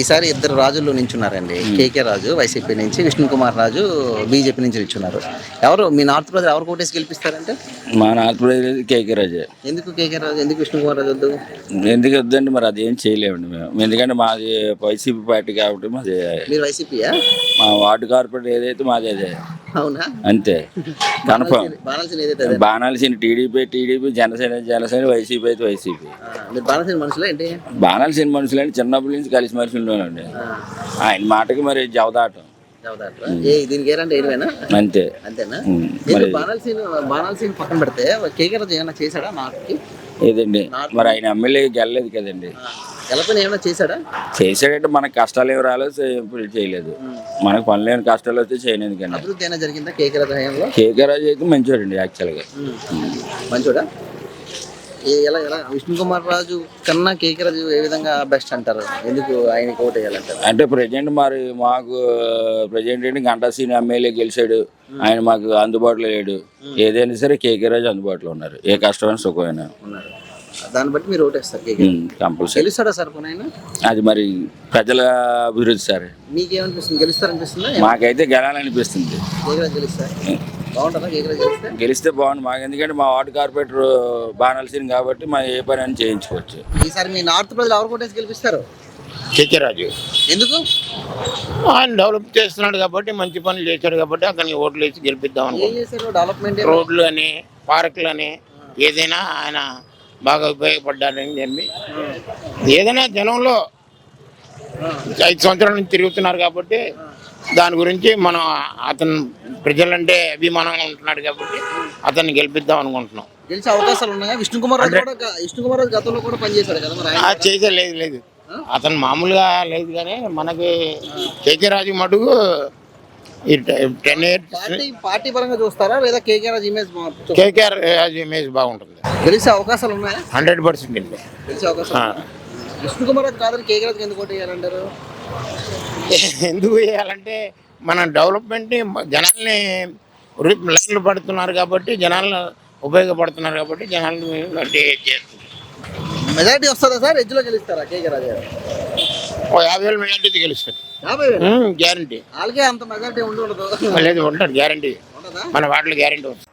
ఈసారి ఇద్దరు రాజులు నించున్నారండి. కేకే రాజు వైసీపీ నుంచి, విష్ణు కుమార్ రాజు బీజేపీ నుంచి నించున్నారు. ఎవరు మీ నార్త్ ప్రజలు ఎవరు కోటేసి గెలిపిస్తారంటే? మా ఆంధ్రప్రదేశ్ కేకే రాజే. ఎందుకు కేకే రాజు, ఎందుకు విష్ణు కుమార్ రాజు వద్దు? ఎందుకు వద్దండి, మరి అదేం చేయలేమండి మేము. ఎందుకంటే మాది వైసీపీ పార్టీ కాబట్టి మాది. మీరు వైసీపీయా? మా వార్డు కార్పొరేట్ ఏదైతే మాది అదే. అవునా? అంతే కన్ఫర్మ్. బాణాల్సిన ఏదైతే అదే. బాణాల్సిన టీడీపీ, జనసేన, వైసీపీ అయితే వైసీపీ. మీరు బాణాల్సిన మనుషులు ఏంటి? బాణాల్సిన మనుషులు అంటే చిన్నప్పటి నుంచి కలిసి మనుషుల్లోనండి. ఆయన మాటకి మరి జవదాటం. దీనికి ఏరంటే ఏమైనా అంతే. అంతేనా? మరి బాణాల్సిన పక్కన పెడితే కేకే రాజు ఏమైనా చేశాడా నార్త్కి? ఏదండి, మరి ఆయన ఎమ్మెల్యే గెలలేదు కదండి. గెలపని ఏమైనా చేశాడా? చేసాడంటే మనకు కష్టాలు ఏమి రాలేదు, ఇప్పుడు చేయలేదు. మనకు పని లేని కష్టాలు వస్తే చేయలేదు. కానీ అభివృద్ధి అయినా జరిగిందా కేకే రాజు హయాంలో? కేకే రాజు అయితే మంచోడండి యాక్చువల్గా. మంచోడా? ఎలా ఎలా విష్ణు కుమార్ రాజు కన్నా కేకే రాజు ఏ విధంగా బెస్ట్ అంటారు? ఎందుకు ఆయనకి ఓటు వేయాలంటారు? అంటే ప్రజెంట్ మరి మాకు ప్రజెంట్ ఏంటి, గంటా సీన్ ఎమ్మెల్యే గెలిచాడు, ఆయన మాకు అందుబాటులో లేడు. ఏదైనా సరే కేకే రాజు అందుబాటులో ఉన్నారు, ఏ కష్టమైన సుఖమైనా ఉన్నారు. దాన్ని బట్టి మీరు ఓటేస్తారు కేకే కంపల్సరీ. గెలుస్తాడా సార్ పోనీ? అది మరి ప్రజల అభివృద్ధి సార్. మీకేమనిపిస్తుంది, గెలుస్తారనిపిస్తుందా? మాకైతే గెలాలనిపిస్తుంది. కేకే రాజు గెలుస్తారు బాగుంటుందా? కేకే రాజు గెలిస్తే బాగుంది మాకు, ఎందుకంటే మా వార్డు కార్పొరేటర్ బాణాల్సింది కాబట్టి మా ఏ పని అని చేయించుకోవచ్చు. ఈసారి మీ నార్త్ ప్రజలు ఎవరు కోటేసి గెలిపిస్తారు? కేకే రాజు. ఎందుకు? ఆయన డెవలప్ చేస్తున్నాడు కాబట్టి, మంచి పనులు చేశాడు కాబట్టి అతనికి ఓట్లు వేసి గెలిపిద్దాం ఏం చేశారు డెవలప్మెంట్? రోడ్లు అని, పార్కులు అని, ఏదైనా ఆయన బాగా ఉపయోగపడ్డారని చెప్పి, ఏదైనా జనంలో 5 సంవత్సరాల నుంచి తిరుగుతున్నారు కాబట్టి దాని గురించి మనం అతను ప్రజలంటే అభిమానంగా ఉంటున్నాడు కాబట్టి అతన్ని గెలిపిద్దాం అనుకుంటున్నాం. గెలిచే అవకాశాలు ఉన్నాయా? విష్ణు కుమార్ రాజు గతంలో కూడా పనిచేశాడు కదా మరి? చేసే లేదు అతను మామూలుగా లేదు, కానీ మనకి కేకే రాజు మటుకు 10 years పార్టీ పరంగా చూస్తారా లేదా కేకే రాజు ఇమేజ్? కేకే రాజు ఇమేజ్ బాగుంటుంది. గెలిచే అవకాశాలు ఉన్నాయా? 100% అండి. గెలిచే అవకాశం. విష్ణు కుమార్ రాజు కాదని కేకే రాజుకి ఎందుకు ఓటు వేయాలంటారు? ఎందుకు వేయాలంటే మన డెవలప్మెంట్ని, జనాల్ని లైన్లు పడుతున్నారు కాబట్టి, జనాలను ఉపయోగపడుతున్నారు కాబట్టి జనాలను చేస్తుంది. మెజారిటీ వస్తుందా సార్? ఎడ్జ్లో గెలుస్తారా కేకే రాజు గారు? 50,000 మెజారిటీ గెలుస్తారు. 50,000 గ్యారంటీ. వాళ్ళకే అంత మెజారిటీ ఉండదు? లేదు, ఉంటాడు గ్యారంటీ. మన వాటిలో గ్యారంటీ ఉంటుంది.